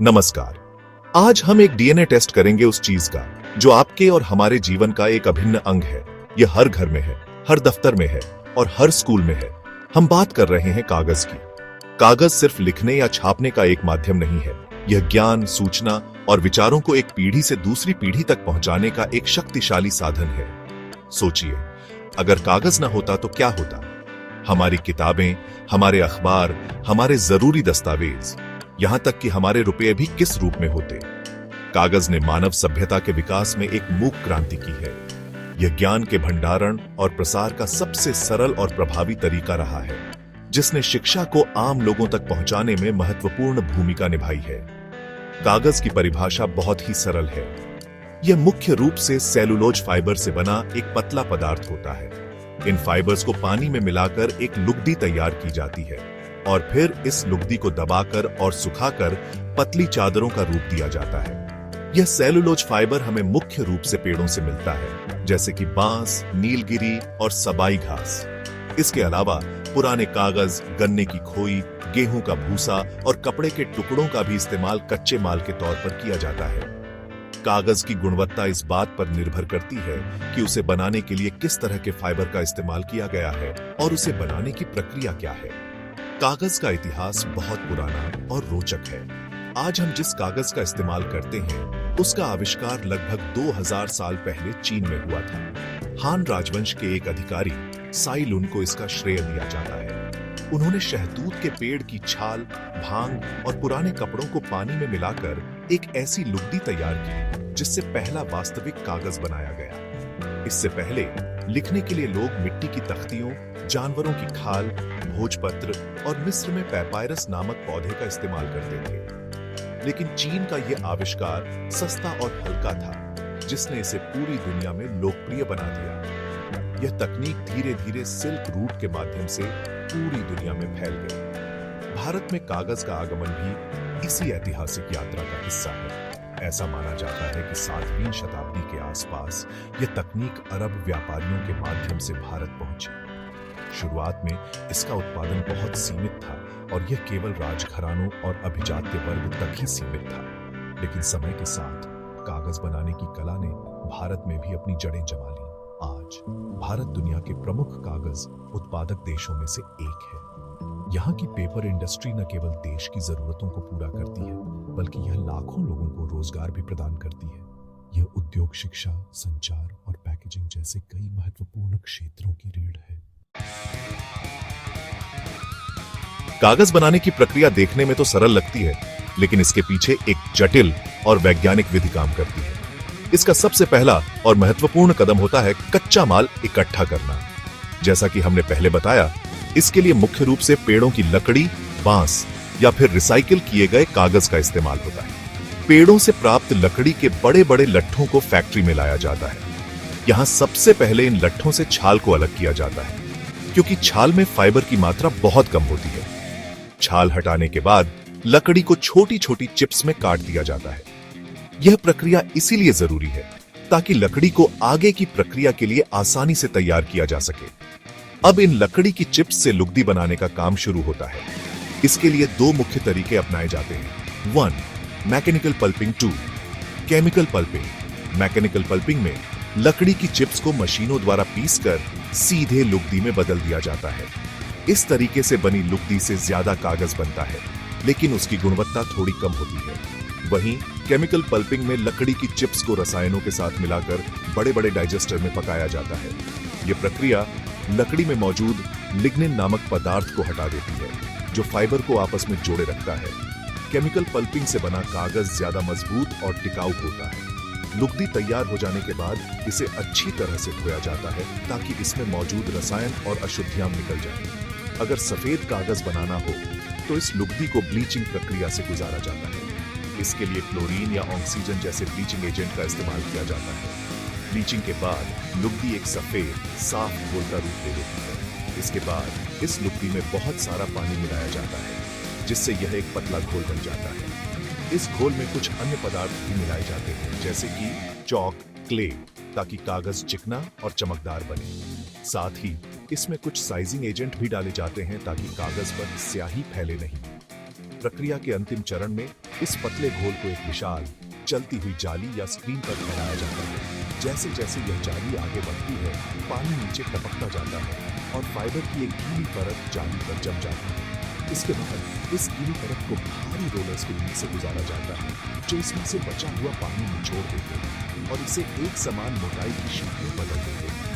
नमस्कार। आज हम एक डीएनए टेस्ट करेंगे उस चीज का जो आपके और हमारे जीवन का एक अभिन्न अंग है। यह हर घर में है, हर दफ्तर में है और हर स्कूल में है। हम बात कर रहे हैं कागज की। कागज सिर्फ लिखने या छापने का एक माध्यम नहीं है। यह ज्ञान, सूचना और विचारों को एक पीढ़ी से दूसरी पीढ़ी तक पहुंचाने का एक शक्तिशाली साधन है। सोचिए, अगर कागज न होता तो क्या होता? हमारी किताबें, हमारे अखबार, हमारे जरूरी दस्तावेज, यहां तक कि हमारे रुपये भी किस रूप में होते। कागज ने मानव सभ्यता के विकास में एक मूक क्रांति की है। यह ज्ञान के भंडारण और प्रसार का सबसे सरल और प्रभावी तरीका रहा है, जिसने शिक्षा को आम लोगों तक पहुंचाने में महत्वपूर्ण भूमिका निभाई है। कागज की परिभाषा बहुत ही सरल है। यह मुख्य रूप से सेलुलोज फाइबर से बना एक पतला पदार्थ होता है। इन फाइबर्स को पानी में मिलाकर एक लुगदी तैयार की जाती है और फिर इस लुगदी को दबाकर और सुखाकर पतली चादरों का रूप दिया जाता है। यह सेलुलोज फाइबर हमें मुख्य रूप से पेड़ों से मिलता है, जैसे कि बांस, नीलगिरी और सबाई घास। इसके अलावा पुराने कागज, गन्ने की खोई, गेहूं का भूसा और कपड़े के टुकड़ों का भी इस्तेमाल कच्चे माल के तौर पर किया जाता है। कागज की गुणवत्ता इस बात पर निर्भर करती है कि उसे बनाने के लिए किस तरह के फाइबर का इस्तेमाल किया गया है और उसे बनाने की प्रक्रिया क्या है। कागज का इतिहास बहुत पुराना और रोचक है। आज हम जिस कागज का इस्तेमाल करते हैं, उसका आविष्कार लगभग 2000 साल पहले चीन में हुआ था। हान राजवंश के एक अधिकारी साई लुन को इसका श्रेय दिया जाता है। उन्होंने शहतूत के पेड़ की छाल, भांग और पुराने कपड़ों को पानी में मिलाकर एक ऐसी लुगदी तैयार की जिससे पहला वास्तविक कागज बनाया गया। इससे पहले लिखने के लिए लोग मिट्टी की तख्तियों, जानवरों की खाल, भोजपत्र और मिस्र में पैपायरस नामक पौधे का इस्तेमाल करते थे। लेकिन चीन का यह आविष्कार सस्ता और हल्का था, जिसने इसे पूरी दुनिया में लोकप्रिय बना दिया। यह तकनीक धीरे धीरे सिल्क रूट के माध्यम से पूरी दुनिया में फैल गई। भारत में कागज का आगमन भी इसी ऐतिहासिक यात्रा का हिस्सा है। ऐसा माना जाता है कि 7वीं शताब्दी के आसपास यह तकनीक अरब व्यापारियों के माध्यम से भारत पहुंची। शुरुआत में इसका उत्पादन बहुत सीमित था और यह केवल राजघरानों और अभिजात्य वर्ग तक ही सीमित था। लेकिन समय के साथ कागज बनाने की कला ने भारत में भी अपनी जड़ें जमा ली। आज भारत दुनिया के प्रमुख कागज उत्पादक देशों में से एक है। यहाँ की पेपर इंडस्ट्री न केवल देश की जरूरतों को पूरा करती है, बल्कि यह लाखों लोगों को रोजगार भी प्रदान करती है। यह उद्योग, शिक्षा, संचार और पैकेजिंग जैसे कई महत्वपूर्ण क्षेत्रों की रीढ़ है। कागज बनाने की प्रक्रिया देखने में तो सरल लगती है, लेकिन इसके पीछे एक जटिल और वैज्ञानिक विधि काम करती है। इसका सबसे पहला और महत्वपूर्ण कदम होता है कच्चा माल इकट्ठा करना। जैसा कि हमने पहले बताया, इसके लिए मुख्य रूप से पेड़ों की लकड़ी, बांस या फिर रिसाइकिल किए गए कागज का इस्तेमाल होता है। पेड़ों से प्राप्त लकड़ी के बड़े बड़े लट्ठों को फैक्ट्री में लाया जाता है। यहाँ सबसे पहले इन लट्ठों से छाल को अलग किया जाता है, क्योंकि छाल में फाइबर की मात्रा बहुत कम होती है। छाल हटाने के बाद लकड़ी को छोटी छोटी चिप्स में काट दिया जाता है। यह प्रक्रिया इसीलिए जरूरी है ताकि लकड़ी को आगे की प्रक्रिया के लिए आसानी से तैयार किया जा सके। अब इन लकड़ी की चिप्स से लुगदी बनाने का काम शुरू होता है। इसके लिए 2 मुख्य तरीके अपनाए जाते हैं। 1. Mechanical pulping. 2. Chemical pulping. Mechanical pulping में लकड़ी की चिप्स को मशीनों द्वारा पीसकर सीधे लुगदी में बदल दिया जाता है। इस तरीके से बनी लुगदी से ज्यादा कागज बनता है, लेकिन उसकी गुणवत्ता थोड़ी कम होती है। वहीं केमिकल पल्पिंग में लकड़ी की चिप्स को रसायनों के साथ मिलाकर बड़े बड़े डाइजेस्टर में पकाया जाता है। यह प्रक्रिया लकड़ी में मौजूद लिग्निन नामक पदार्थ को हटा देती है, जो फाइबर को आपस में जोड़े रखता है। केमिकल पल्पिंग से बना कागज ज्यादा मजबूत और टिकाऊ होता है। लुगदी तैयार हो जाने के बाद इसे अच्छी तरह से धोया जाता है ताकि इसमें मौजूद रसायन और अशुद्धियां निकल जाएं। अगर सफेद कागज बनाना हो तो इस लुगदी को ब्लीचिंग प्रक्रिया से गुजारा जाता है। इसके लिए क्लोरीन या ऑक्सीजन जैसे ब्लीचिंग एजेंट का इस्तेमाल किया जाता है। ब्लीचिंग के बाद लुगदी एक सफेद, साफ घोल का रूप ले लेती है। इसके बाद इस लुगदी में बहुत सारा पानी मिलाया जाता है, जिससे यह एक पतला घोल बन जाता है। इस घोल में कुछ अन्य पदार्थ भी मिलाए जाते हैं, जैसे कि चॉक, क्ले, ताकि कागज चिकना और चमकदार बने। साथ ही इसमें कुछ साइजिंग एजेंट भी डाले जाते हैं ताकि कागज पर स्याही फैले नहीं। प्रक्रिया के अंतिम चरण में इस पतले घोल को एक विशाल चलती हुई जाली या स्क्रीन पर फैलाया जाता है। जैसे जैसे यह जाली आगे बढ़ती है, पानी नीचे टपकता जाता है और फाइबर की एक गीली परत जाली पर जम जाती है। इसके बाद इस गीली परत को भारी रोलर्स के बीच से गुजारा जाता है, जो इसमें से बचा हुआ पानी निचोड़ देते हैं और इसे एक समान मोटाई की शीट में बदल देते हैं।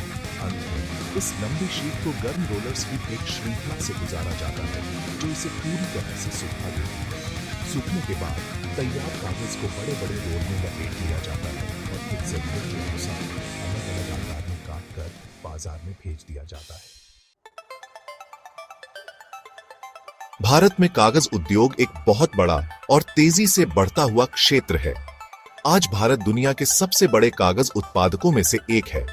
अंत में इस लंबी शीट को गर्म रोलर्स की एक श्रृंखला से गुजारा जाता है, जो इसे पूरी तरह से सुखा देती है। सूखने के बाद तैयार कागज को बड़े बड़े रोल में लपेट लिया जाता है और फिर जरूरत के अनुसार अलग अलग आकार में काट कर बाजार में भेज दिया जाता है। भारत में कागज उद्योग एक बहुत बड़ा और तेजी से बढ़ता हुआ क्षेत्र है। आज भारत दुनिया के सबसे बड़े कागज उत्पादकों में से एक है।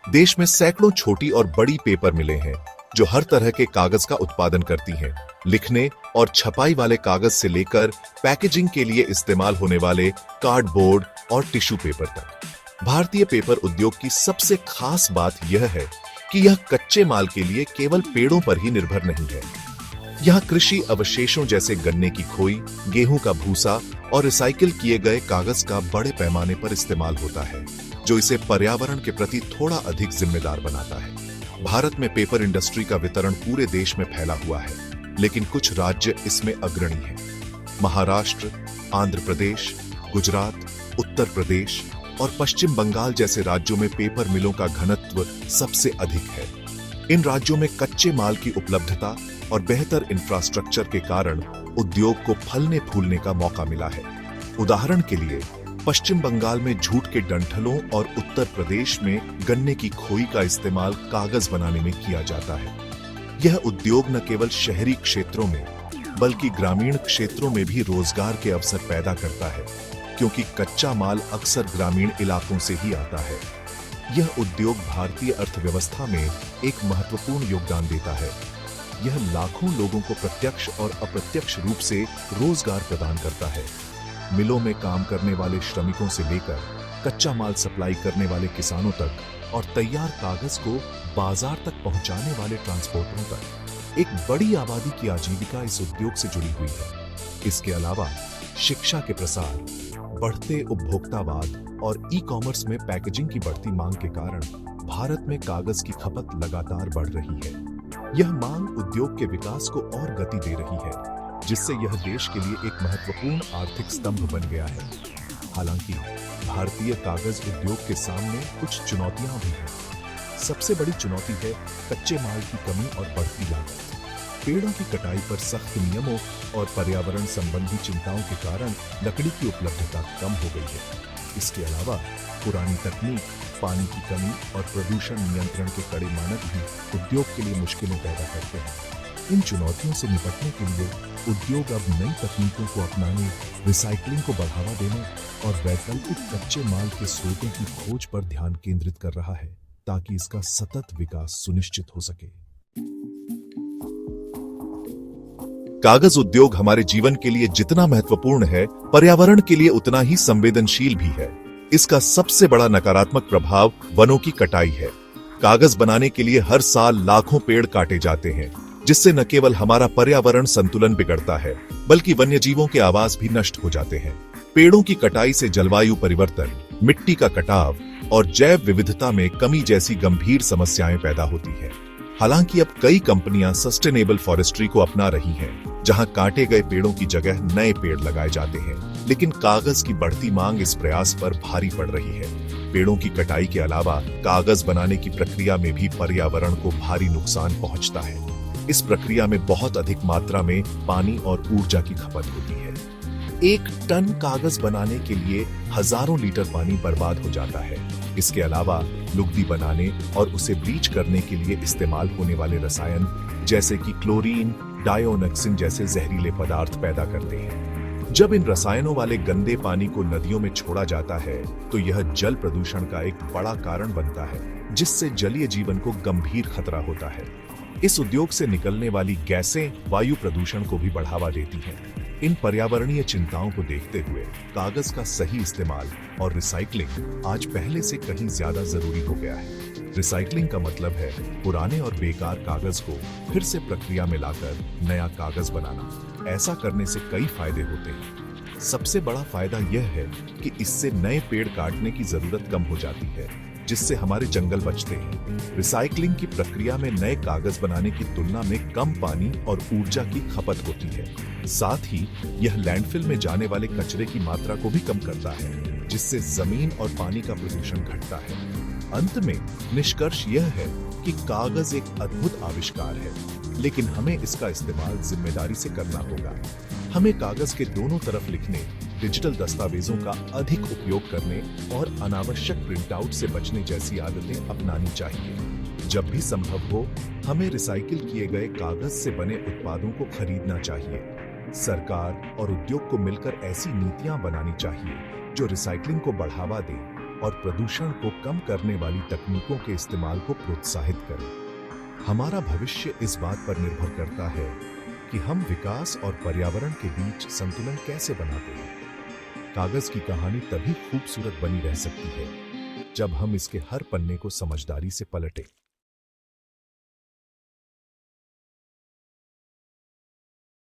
देश में सैकड़ों छोटी और बड़ी पेपर मिलें हैं, जो हर तरह के कागज का उत्पादन करती हैं, लिखने और छपाई वाले कागज से लेकर पैकेजिंग के लिए इस्तेमाल होने वाले कार्डबोर्ड और टिश्यू पेपर तक। भारतीय पेपर उद्योग की सबसे खास बात यह है कि यह कच्चे माल के लिए केवल पेड़ों पर ही निर्भर नहीं है। यहाँ कृषि अवशेषों जैसे गन्ने की खोई, गेहूं का भूसा और रिसाइकिल किए गए कागज का बड़े पैमाने पर इस्तेमाल होता है, जो इसे पर्यावरण के प्रति थोड़ा अधिक जिम्मेदार बनाता है। भारत में पेपर इंडस्ट्री का वितरण पूरे देश में फैला हुआ है, लेकिन कुछ राज्य इसमें अग्रणी हैं। महाराष्ट्र, आंध्र प्रदेश, गुजरात, उत्तर प्रदेश और पश्चिम बंगाल जैसे राज्यों में पेपर मिलों का घनत्व सबसे अधिक है। इन राज्यों में कच्चे माल की उपलब्धता और बेहतर इंफ्रास्ट्रक्चर के कारण उद्योग को फलने फूलने का मौका मिला है। उदाहरण के लिए पश्चिम बंगाल में जूट के डंठलों और उत्तर प्रदेश में गन्ने की खोई का इस्तेमाल कागज बनाने में किया जाता है। यह उद्योग न केवल शहरी क्षेत्रों में बल्कि ग्रामीण क्षेत्रों में भी रोजगार के अवसर पैदा करता है, क्योंकि कच्चा माल अक्सर ग्रामीण इलाकों से ही आता है। यह उद्योग भारतीय अर्थव्यवस्था में एक महत्वपूर्ण योगदान देता है। यह लाखों लोगों को प्रत्यक्ष और अप्रत्यक्ष रूप से रोजगार प्रदान करता है। मिलों में काम करने वाले श्रमिकों से लेकर कच्चा माल सप्लाई करने वाले किसानों तक और तैयार कागज को बाजार तक पहुंचाने वाले ट्रांसपोर्टरों तक एक बड़ी आबादी की आजीविका इस उद्योग से जुड़ी हुई है। इसके अलावा शिक्षा के प्रसार, बढ़ते उपभोक्तावाद और ई-कॉमर्स में पैकेजिंग की बढ़ती मांग के कारण भारत में कागज की खपत लगातार बढ़ रही है। यह मांग उद्योग के विकास को और गति दे रही है, जिससे यह देश के लिए एक महत्वपूर्ण आर्थिक स्तंभ बन गया है। हालांकि भारतीय कागज उद्योग के सामने कुछ चुनौतियां भी हैं। सबसे बड़ी चुनौती है कच्चे माल की कमी और बढ़ती लागत। पेड़ों की कटाई पर सख्त नियमों और पर्यावरण संबंधी चिंताओं के कारण लकड़ी की उपलब्धता कम हो गई है। इसके अलावा पुरानी तकनीक, पानी की कमी और प्रदूषण नियंत्रण के कड़े मानक भी उद्योग के लिए मुश्किलें पैदा करते हैं। इन चुनौतियों से निपटने के लिए उद्योग अब नई तकनीकों को अपनाने, रिसाइकलिंग को बढ़ावा देने और वैकल्पिक कच्चे माल के स्रोतों की खोज पर ध्यान केंद्रित कर रहा है, ताकि इसका सतत विकास सुनिश्चित हो सके। कागज उद्योग हमारे जीवन के लिए जितना महत्वपूर्ण है, पर्यावरण के लिए उतना ही संवेदनशील भी है। इसका सबसे बड़ा नकारात्मक प्रभाव वनों की कटाई है। कागज बनाने के लिए हर साल लाखों पेड़ काटे जाते हैं, जिससे न केवल हमारा पर्यावरण संतुलन बिगड़ता है, बल्कि वन्यजीवों के आवास भी नष्ट हो जाते हैं। पेड़ों की कटाई से जलवायु परिवर्तन, मिट्टी का कटाव और जैव विविधता में कमी जैसी गंभीर समस्याएं पैदा होती हैं। हालांकि अब कई कंपनियां सस्टेनेबल फॉरेस्ट्री को अपना रही हैं, जहां काटे गए पेड़ों की जगह नए पेड़ लगाए जाते हैं, लेकिन कागज की बढ़ती मांग इस प्रयास पर भारी पड़ रही है। पेड़ों की कटाई के अलावा कागज बनाने की प्रक्रिया में भी पर्यावरण को भारी नुकसान पहुंचता है। इस प्रक्रिया में बहुत अधिक मात्रा में पानी और ऊर्जा की खपत होती है। 1 टन कागज बनाने के लिए हजारों लीटर पानी बर्बाद हो जाता है। इसके अलावा लुगदी बनाने और उसे ब्लीच करने के लिए इस्तेमाल होने वाले रसायन जैसे कि क्लोरीन, डायोनेक्सिन जैसे जहरीले पदार्थ पैदा करते हैं। जब इन रसायनों वाले गंदे पानी को नदियों में छोड़ा जाता है, तो यह जल प्रदूषण का एक बड़ा कारण बनता है, जिससे जलीय जीवन को गंभीर खतरा होता है। इस उद्योग से निकलने वाली गैसें वायु प्रदूषण को भी बढ़ावा देती हैं। इन पर्यावरणीय चिंताओं को देखते हुए कागज का सही इस्तेमाल और रिसाइकलिंग आज पहले से कहीं ज्यादा जरूरी हो गया है। रिसाइकलिंग का मतलब है पुराने और बेकार कागज को फिर से प्रक्रिया में लाकर नया कागज बनाना। ऐसा करने से कई फायदे होते हैं। सबसे बड़ा फायदा यह है कि इससे नए पेड़ काटने की जरूरत कम हो जाती है, जिससे हमारे जंगल बचते हैं। रिसाइकलिंग की प्रक्रिया में नए कागज बनाने की तुलना में कम पानी और ऊर्जा की खपत होती है। साथ ही यह लैंडफिल में जाने वाले कचरे की मात्रा को भी कम करता है, जिससे जमीन और पानी का प्रदूषण घटता है। अंत में निष्कर्ष यह है कि कागज एक अद्भुत आविष्कार है, लेकिन हमें इसका इस्तेमाल जिम्मेदारी से करना होगा। हमें कागज के दोनों तरफ लिखने, डिजिटल दस्तावेजों का अधिक उपयोग करने और अनावश्यक प्रिंटआउट से बचने जैसी आदतें अपनानी चाहिए। जब भी संभव हो, हमें रिसाइकिल किए गए कागज से बने उत्पादों को खरीदना चाहिए। सरकार और उद्योग को मिलकर ऐसी नीतियां बनानी चाहिए जो रिसाइकलिंग को बढ़ावा दें और प्रदूषण को कम करने वाली तकनीकों के इस्तेमाल को प्रोत्साहित करें। हमारा भविष्य इस बात पर निर्भर करता है कि हम विकास और पर्यावरण के बीच संतुलन कैसे बनाते हैं। कागज की कहानी तभी खूबसूरत बनी रह सकती है जब हम इसके हर पन्ने को समझदारी से पलटें।